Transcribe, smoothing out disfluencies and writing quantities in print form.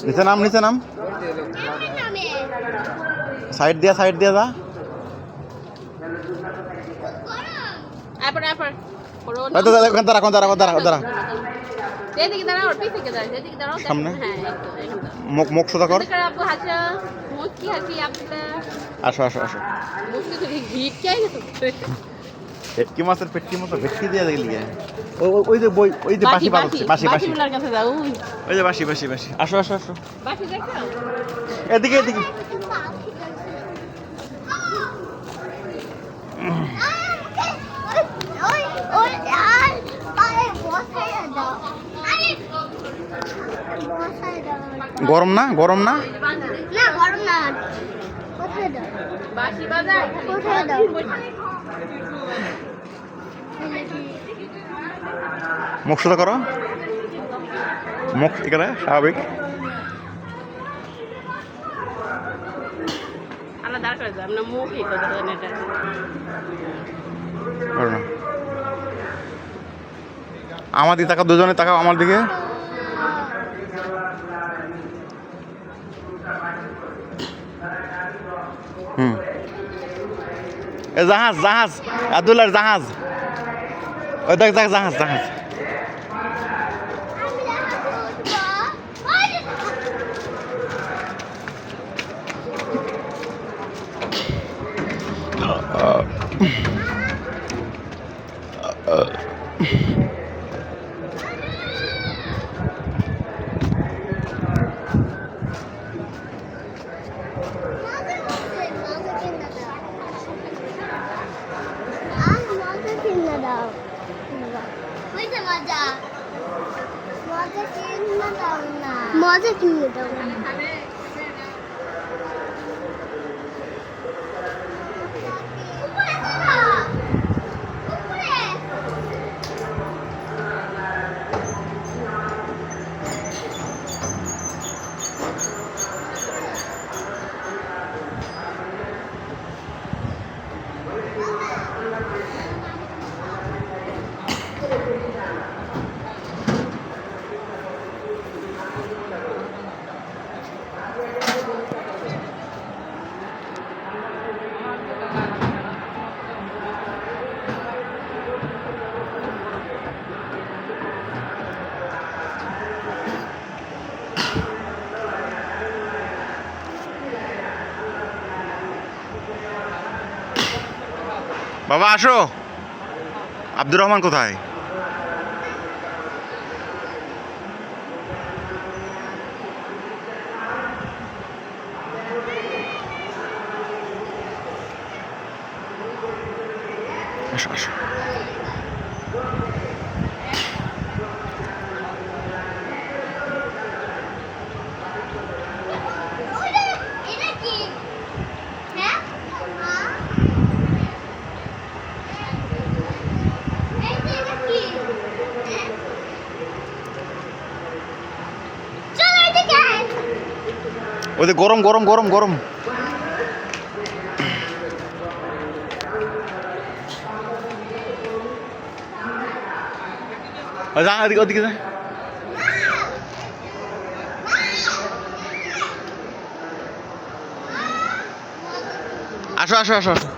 নিচে নাম, নিচে নাম, সাইড দিয়া যা। সামনে মুখ সোজা কর। আসো আসো আসো। ভেটকি মাছের পেটকি মতো ভেটকি দিয়ে গেলি। ওই যে বই, ওই যে বাঁশি বাজাচ্ছে, বাঁশি বাঁশি, ওই যে বাঁশি বাঁশি বাঁশি। আসো আসো আসো, এদিকে এদিকে। গরম না, গরম না, গরম না। মুখ সোজা করো, মুখ এখানে স্বাভাবিক। আমার দিকে তাকাও, দুজনে তাকাও আমার দিকে। এ জাহাজ, জাহাজ, আব্দুল্লাহর জাহাজ। ওই দেখ দেখ, জাহাজ জাহাজ। মজা কিনে দাও। বাবা আসো। আব্দুর রহমান কোথায়? আসো আসো। ওদের গরম গরম গরম গরম। যা ওদিকে, ওদিকে যা। আসো আসো আসো আসো।